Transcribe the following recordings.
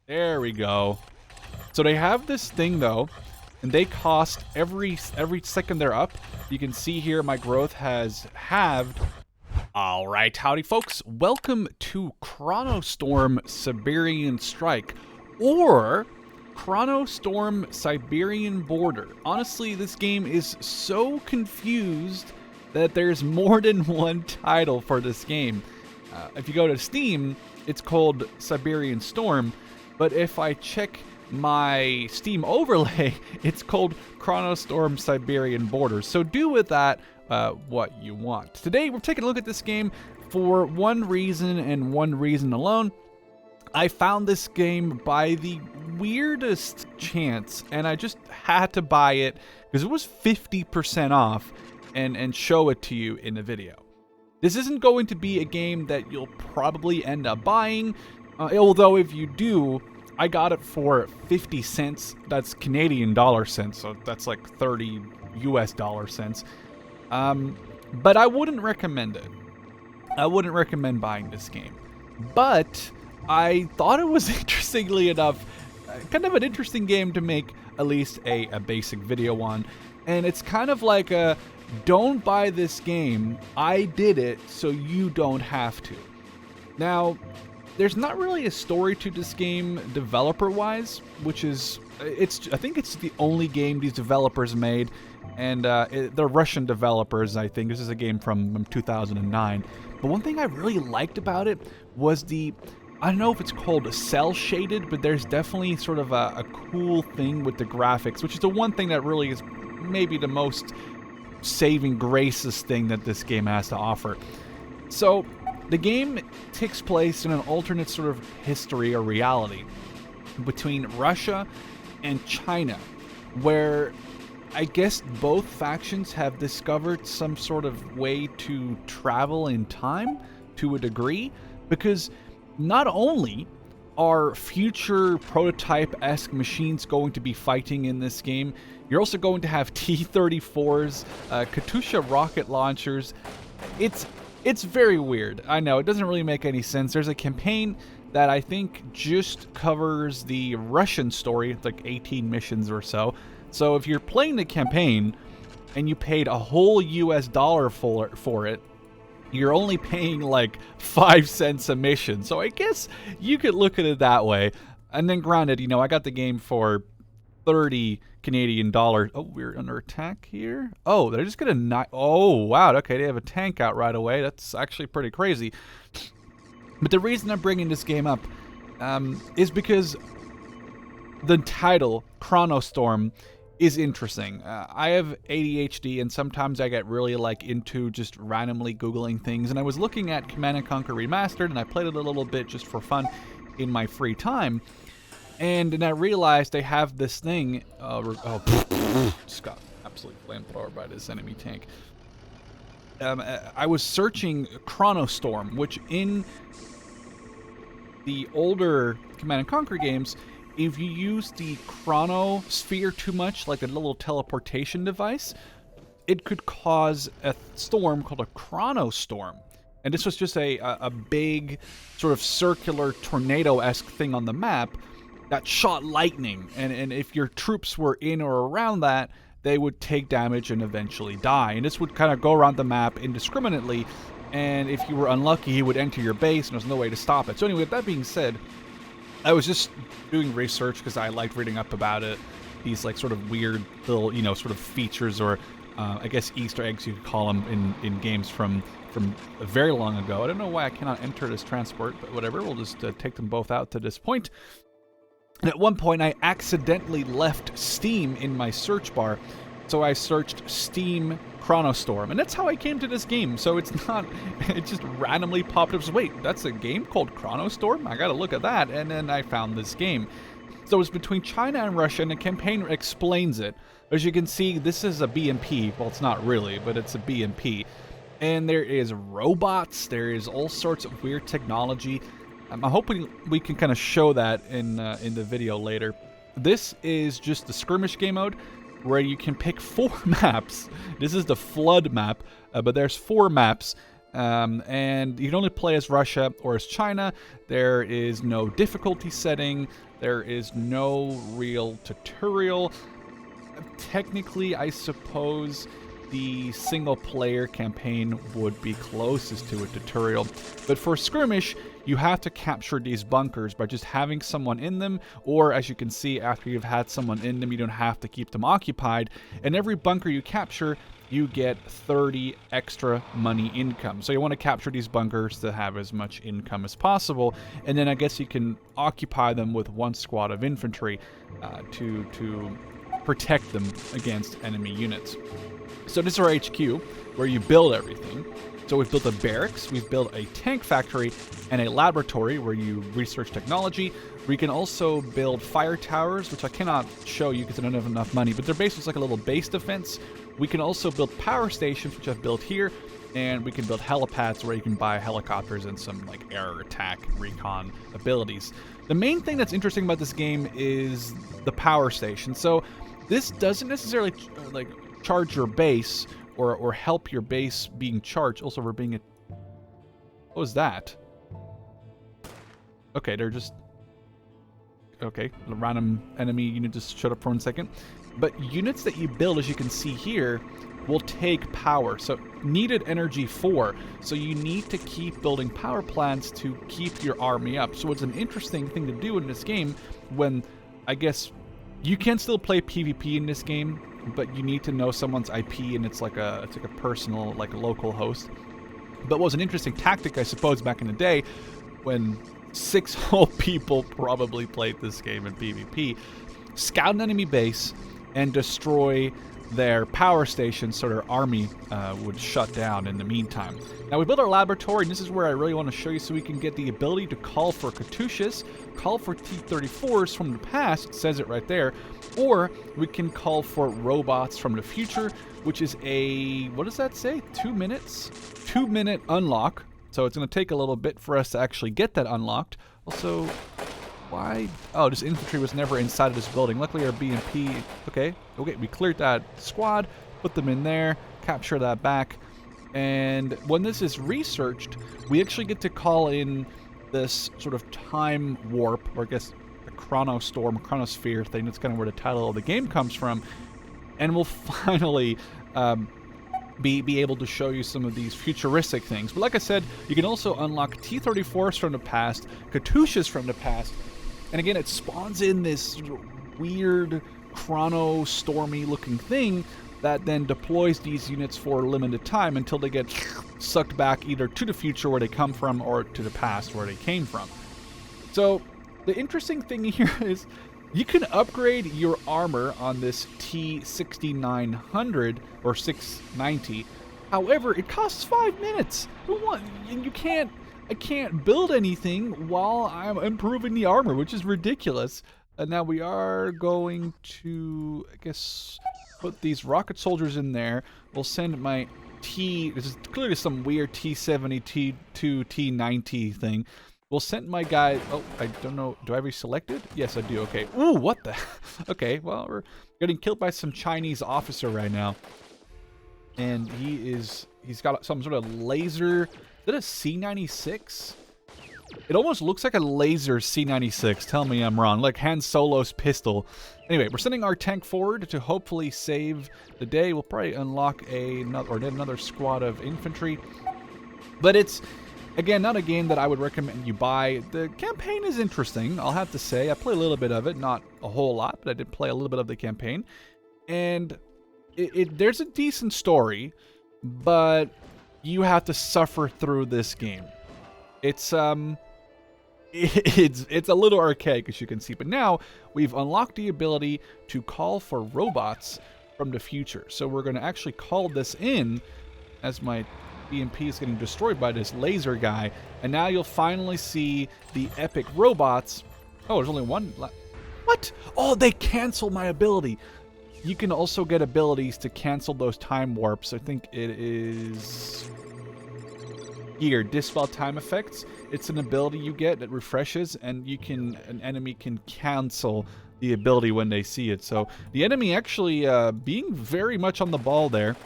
There we go. So they have this thing though, and they cost every second they're up. You can see here my growth has halved. All right, howdy folks. Welcome to Chronostorm Siberian Strike, or Chronostorm Siberian Border. Honestly, this game is so confused that there's more than one title for this game. If you go to Steam, it's called Siberian Storm, but if I check my Steam overlay, it's called Chronostorm Siberian Border. So do with that what you want. Today we're taking a look at this game for one reason and one reason alone. I found this game by the weirdest chance, and I just had to buy it because it was 50% off and show it to you in the video. This isn't going to be a game that you'll probably end up buying, although if you do, I got it for 50 cents. That's Canadian dollar cents, so that's like 30 US dollar cents. But I wouldn't recommend it. I wouldn't recommend buying this game. But I thought it was, interestingly enough, kind of an interesting game to make at least a basic video on. And it's kind of like a, don't buy this game, I did it so you don't have to. Now, there's not really a story to this game developer-wise, which is, I think it's the only game these developers made, and they're Russian developers, I think. This is a game from 2009. But one thing I really liked about it was I don't know if it's called cel-shaded, but there's definitely sort of a cool thing with the graphics, which is the one thing that really is maybe the most saving graces thing that this game has to offer. So the game takes place in an alternate sort of history or reality between Russia and China, where I guess both factions have discovered some sort of way to travel in time to a degree, because not only are future prototype-esque machines going to be fighting in this game, you're also going to have T-34s, Katyusha rocket launchers. It's very weird. I know, it doesn't really make any sense. There's a campaign that I think just covers the Russian story. It's like 18 missions or so. So if you're playing the campaign and you paid a whole US dollar for it, you're only paying like 5 cents a mission. So I guess you could look at it that way. And then granted, you know, I got the game for 30 Canadian dollars. Oh, we're under attack here. Oh, they're just gonna oh, wow. Okay, they have a tank out right away. That's actually pretty crazy. But the reason I'm bringing this game up is because the title, Chronostorm, is interesting. I have ADHD, and sometimes I get really into just randomly Googling things. And I was looking at Command & Conquer Remastered, and I played it a little bit just for fun in my free time. And then I realized they have this thing. Just got absolutely flamethrower by this enemy tank. I was searching Chronostorm, which in the older Command & Conquer games, if you use the chronosphere too much, like a little teleportation device, it could cause a storm called a Chronostorm. And this was just a big sort of circular tornado-esque thing on the map that shot lightning, and if your troops were in or around that, they would take damage and eventually die. And this would kind of go around the map indiscriminately, and if you were unlucky, he would enter your base, and there's no way to stop it. So anyway, with that being said, I was just doing research because I liked reading up about it. These like sort of weird little, you know, sort of features, or I guess Easter eggs you could call them in games from very long ago. I don't know why I cannot enter this transport, but whatever. We'll just take them both out to this point. And at one point, I accidentally left Steam in my search bar, so I searched Steam Chronostorm, and that's how I came to this game. So it's not, it just randomly popped up. So wait, that's a game called Chronostorm? I gotta look at that, and then I found this game. So it's between China and Russia, and the campaign explains it. As you can see, this is a BMP. Well, it's not really, but it's a BMP. And there is robots, there is all sorts of weird technology. I'm hoping we can kind of show that in the video later. This is just the Skirmish game mode, where you can pick 4 maps. This is the flood map, but there's 4 maps And you can only play as Russia or as China. There is no difficulty setting. There is no real tutorial. Technically, I suppose the single-player campaign would be closest to a tutorial. But for Skirmish, you have to capture these bunkers by just having someone in them, or as you can see, after you've had someone in them, you don't have to keep them occupied. And every bunker you capture, you get 30 extra money income. So you want to capture these bunkers to have as much income as possible, and then I guess you can occupy them with one squad of infantry to protect them against enemy units. So this is our HQ, where you build everything. So we've built a barracks, we've built a tank factory, and a laboratory where you research technology. We can also build fire towers, which I cannot show you because I don't have enough money, but they're basically like a little base defense. We can also build power stations, which I've built here, and we can build helipads where you can buy helicopters and some like air attack recon abilities. The main thing that's interesting about this game is the power station. So this doesn't necessarily like charge your base or help your base being charged. Also, we're being what was that? Okay, they're just okay. A random enemy unit just showed up for 1 second. But units that you build, as you can see here, will take power. So needed energy 4. So you need to keep building power plants to keep your army up. So it's an interesting thing to do in this game when, I guess, you can still play PvP in this game, but you need to know someone's IP, and it's like a personal, like a local host. But what was an interesting tactic, I suppose, back in the day, when 6 whole people probably played this game in PvP, scout an enemy base and destroy their power station so their army would shut down in the meantime. Now we built our laboratory, and this is where I really want to show you so we can get the ability to call for Katyushas, call for T-34s from the past, it says it right there, or we can call for robots from the future, which is a, what does that say? 2 minutes? 2-minute unlock. So it's going to take a little bit for us to actually get that unlocked. Also, why? Oh, this infantry was never inside of this building. Luckily our BMP, okay, we cleared that squad, put them in there, capture that back. And when this is researched, we actually get to call in this sort of time warp, or I guess the Chronostorm, Chronosphere thing. That's kind of where the title of the game comes from. And we'll finally be able to show you some of these futuristic things. But like I said, you can also unlock T-34s from the past, Katyushas from the past, and again, it spawns in this weird Chronostormy looking thing that then deploys these units for a limited time until they get sucked back either to the future where they come from or to the past where they came from. So the interesting thing here is you can upgrade your armor on this T-6900 or 690. However, it costs 5 minutes. I can't build anything while I'm improving the armor, which is ridiculous. And now we are going to, I guess, put these rocket soldiers in there. We'll send my this is clearly some weird T-70, T-2, T-90 thing. We'll send my guy, oh, I don't know, do I have you selected? Yes, I do, okay. Ooh, what the, okay, well, we're getting killed by some Chinese officer right now. And he's got some sort of laser, is that a C-96? It almost looks like a laser C-96, tell me I'm wrong, like Han Solo's pistol. Anyway, we're sending our tank forward to hopefully save the day. We'll probably unlock another squad of infantry. But it's, again, not a game that I would recommend you buy. The campaign is interesting, I'll have to say. I played a little bit of it, not a whole lot, but I did play a little bit of the campaign. And there's a decent story, but you have to suffer through this game. It's a little archaic, as you can see, but now we've unlocked the ability to call for robots from the future. So we're going to actually call this in as my BMP is getting destroyed by this laser guy, and now you'll finally see the epic robots. Oh, there's only one. What? Oh, they cancel my ability. You can also get abilities to cancel those time warps. I think it is here, Dispel Time Effects. It's an ability you get that refreshes, and an enemy can cancel the ability when they see it. So the enemy actually being very much on the ball there.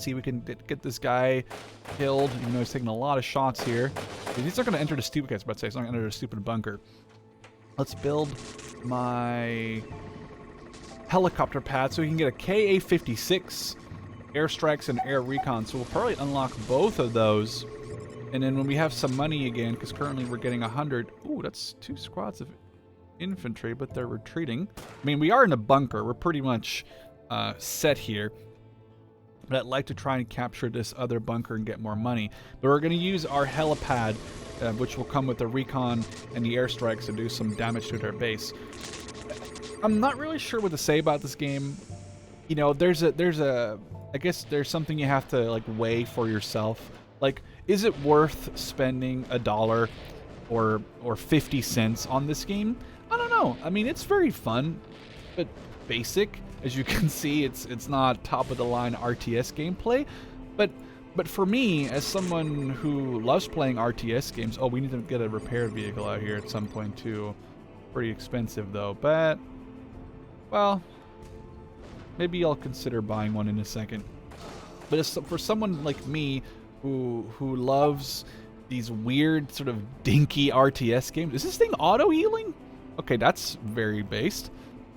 See, we can get this guy killed. You know, he's taking a lot of shots here. These are going to enter the stupid, guys, about to say, it's not going to enter the stupid bunker. Let's build my helicopter pad so we can get a KA-56 airstrikes and air recon. So we'll probably unlock both of those. And then when we have some money again, because currently we're getting 100. Ooh, that's 2 squads of infantry, but they're retreating. I mean, we are in a bunker. We're pretty much set here. But I'd like to try and capture this other bunker and get more money. But we're going to use our helipad, which will come with the recon and the airstrikes to do some damage to their base. I'm not really sure what to say about this game. You know, I guess there's something you have to like weigh for yourself. Like, is it worth spending $1 or 50 cents on this game? I don't know. I mean, it's very fun, but basic. As you can see, it's not top of the line RTS gameplay, but for me, as someone who loves playing RTS games, oh, we need to get a repair vehicle out here at some point too. Pretty expensive though, but well, maybe I'll consider buying one in a second. But for someone like me who loves these weird sort of dinky RTS games, is this thing auto healing? Okay, that's very based.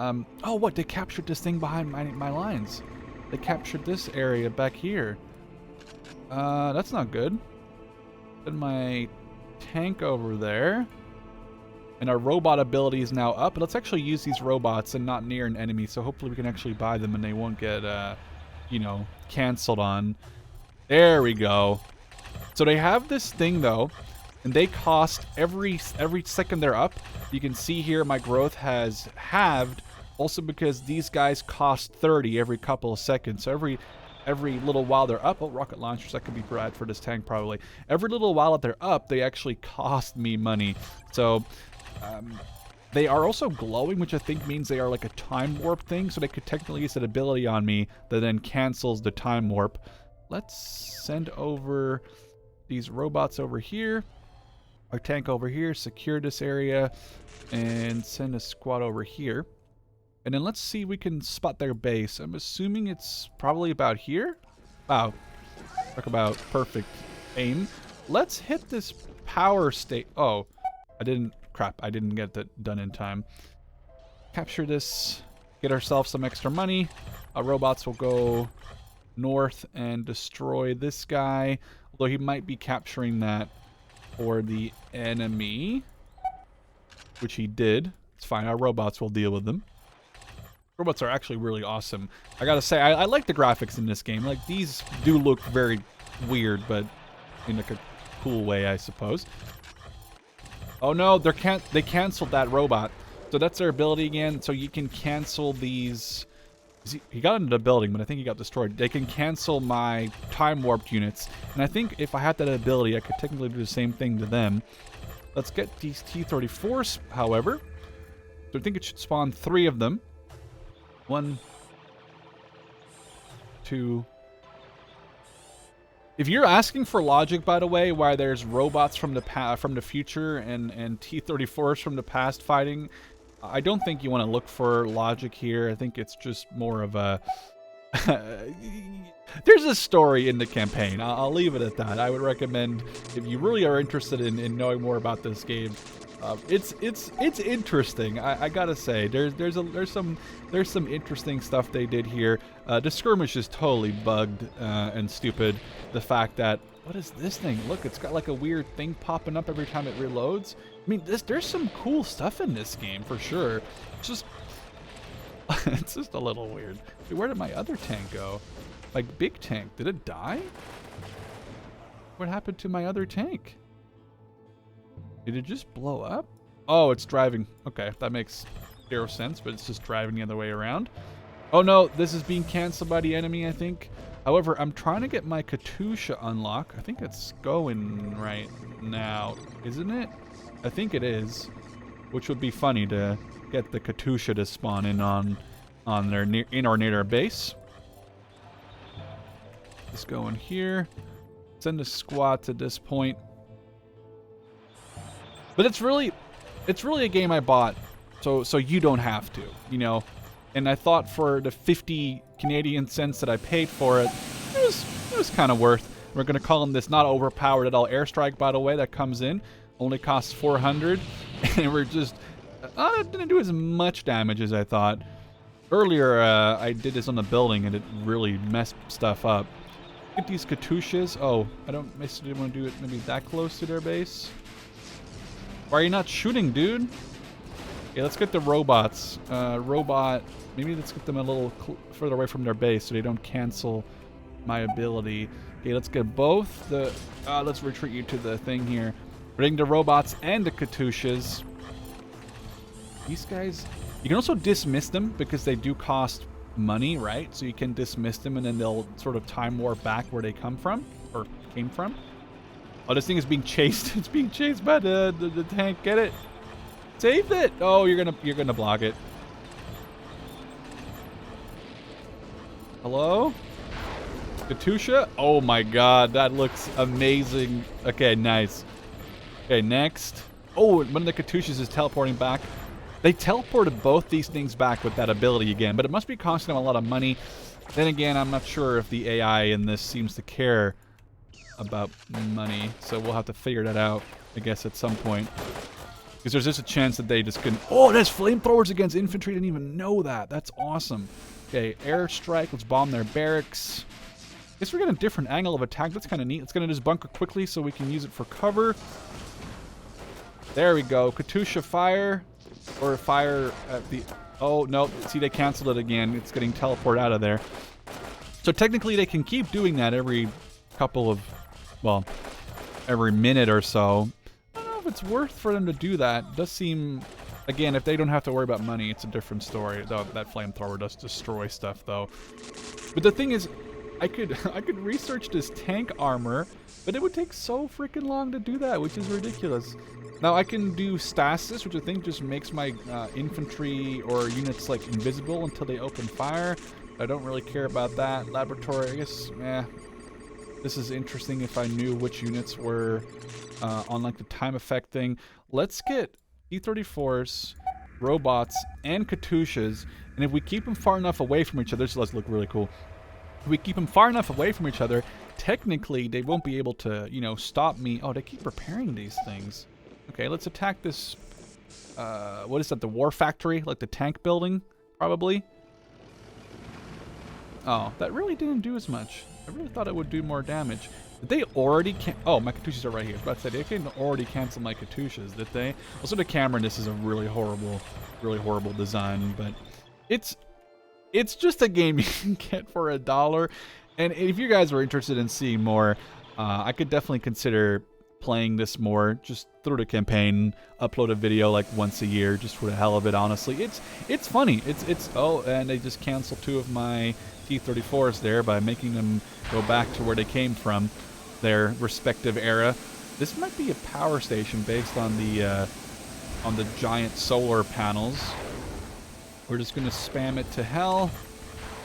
Oh, what? They captured this thing behind my lines. They captured this area back here. That's not good. Put my tank over there. And our robot ability is now up. But let's actually use these robots and not near an enemy. So hopefully we can actually buy them and they won't get, you know, canceled on. There we go. So they have this thing, though. And they cost every second they're up. You can see here my growth has halved. Also because these guys cost 30 every couple of seconds. So every little while they're up. Oh, rocket launchers. That could be bad for this tank probably. Every little while that they're up, they actually cost me money. So they are also glowing, which I think means they are like a time warp thing. So they could technically use an ability on me that then cancels the time warp. Let's send over these robots over here. Our tank over here, secure this area, and send a squad over here. And then let's see if we can spot their base. I'm assuming it's probably about here. Wow. Talk about perfect aim. Let's hit this power state. Oh, I didn't get that done in time. Capture this, get ourselves some extra money. Our robots will go north and destroy this guy. Although he might be capturing that for the enemy, which he did. It's fine. Our robots will deal with them. Robots are actually really awesome. I gotta say, I like the graphics in this game. Like, these do look very weird, but in like a cool way, I suppose. Oh no, they canceled that robot. So that's their ability again. So you can cancel these. He got into the building, but I think he got destroyed. They can cancel my time warped units. And I think if I had that ability, I could technically do the same thing to them. Let's get these T-34s, however. So I think it should spawn 3 of them. 1, 2. If you're asking for logic, by the way, why there's robots from the future and T-34s from the past fighting, I don't think you want to look for logic here. I think it's just more of a... There's a story in the campaign. I'll leave it at that. I would recommend, if you really are interested in knowing more about this game, it's interesting. I gotta say, there's some interesting stuff they did here. The skirmish is totally bugged and stupid. The fact that, what is this thing? Look, it's got like a weird thing popping up every time it reloads. I mean, there's some cool stuff in this game for sure. It's just it's just a little weird. Dude, where did my other tank go? Like, big tank, did it die? What happened to my other tank? Did it just blow up? Oh, it's driving. Okay, that makes 0 sense, but it's just driving the other way around. Oh no, this is being canceled by the enemy, I think. However, I'm trying to get my Katusha unlock. I think it's going right now, isn't it? I think it is, which would be funny to get the Katusha to spawn in on their near their base. Let's go in here. Send a squad to this point. But it's really a game I bought so you don't have to, you know. And I thought for the 50 Canadian cents that I paid for it, it was kind of worth. We're going to call him this not overpowered at all airstrike, by the way, that comes in. Only costs 400. And we're just... it didn't do as much damage as I thought. Earlier, I did this on the building, and it really messed stuff up. Get these Katyushas. Oh, I don't necessarily want to do it maybe that close to their base. Why are you not shooting, dude? Okay, let's get the robots. Maybe let's get them a little further away from their base so they don't cancel my ability. Okay, let's get both the... let's retreat you to the thing here. Bring the robots and the Katyushas. These guys... You can also dismiss them because they do cost money, right? So you can dismiss them and then they'll sort of time warp back where they come from, or came from. Oh, this thing is being chased. It's being chased by the tank. Get it? Save it! Oh, you're gonna block it. Hello? Katyusha? Oh my god, that looks amazing. Okay, nice. Okay, next. Oh, one of the Katyushas is teleporting back. They teleported both these things back with that ability again, but it must be costing them a lot of money. Then again, I'm not sure if the AI in this seems to care about money, so we'll have to figure that out, I guess, at some point. Because there's just a chance that they just couldn't... Oh, there's flamethrowers against infantry. I didn't even know that. That's awesome. Okay, airstrike. Let's bomb their barracks. Guess we're getting a different angle of attack. That's kind of neat. Let's get into this bunker quickly so we can use it for cover. There we go. Katyusha fire. Or fire at the... Oh, no. See, they canceled it again. It's getting teleported out of there. So technically, they can keep doing that every couple of... Well, every minute or so. I don't know if it's worth for them to do that. It does seem... Again, if they don't have to worry about money, it's a different story. Though that flamethrower does destroy stuff, though. But the thing is, I could research this tank armor, but it would take so freaking long to do that, which is ridiculous. Now I can do stasis, which I think just makes my infantry or units like invisible until they open fire. I don't really care about that. Laboratory, I guess, this is interesting if I knew which units were on like the time effect thing. Let's get T-34s, robots, and Katyushas, and if we keep them far enough away from each other, so let's look really cool. If we keep them far enough away from each other, technically they won't be able to, you know, stop me. Oh, they keep repairing these things. Okay, let's attack this, what is that, the war factory? Like the tank building, probably? Oh, that really didn't do as much. I really thought it would do more damage. Did they already Oh, my Katyushas are right here. I was about to say, they can already cancel my Katyushas, did they? Also, the camera in this is a really horrible design, but it's just a game you can get for $1. And if you guys are interested in seeing more, I could definitely consider playing this more, just through the campaign, upload a video like once a year, just for the hell of it. Honestly, it's funny. It's oh, and they just canceled 2 of my T-34s there by making them go back to where they came from, their respective era. This might be a power station based on the giant solar panels. We're just gonna spam it to hell.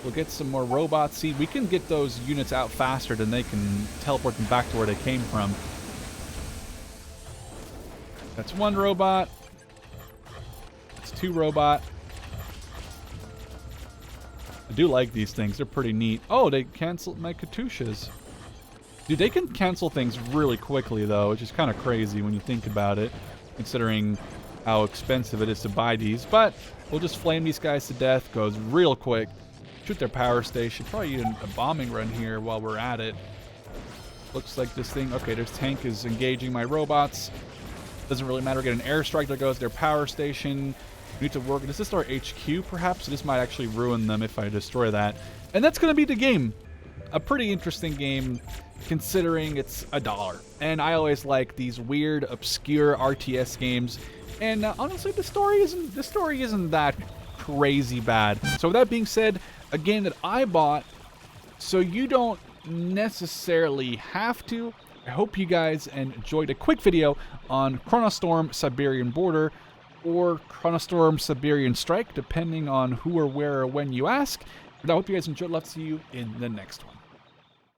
We'll get some more robots. See, we can get those units out faster than they can teleport them back to where they came from. That's 1 robot. That's 2 robot. I do like these things. They're pretty neat. Oh, they canceled my Katyushas. Dude, they can cancel things really quickly, though, which is kind of crazy when you think about it, considering how expensive it is to buy these. But we'll just flame these guys to death. Goes real quick. Shoot their power station. Probably even a bombing run here while we're at it. Looks like this thing... Okay, this tank is engaging my robots. Doesn't really matter. Get an airstrike. There goes their power station. We need to work. Is this our HQ, perhaps? This might actually ruin them if I destroy that. And that's going to be the game. A pretty interesting game, considering it's $1. And I always like these weird, obscure RTS games. And honestly, the story isn't that crazy bad. So with that being said, a game that I bought, so you don't necessarily have to. I hope you guys enjoyed a quick video on Chronostorm Siberian Border, or Chronostorm Siberian Strike, depending on who or where or when you ask. But I hope you guys enjoyed. Love to see you in the next one.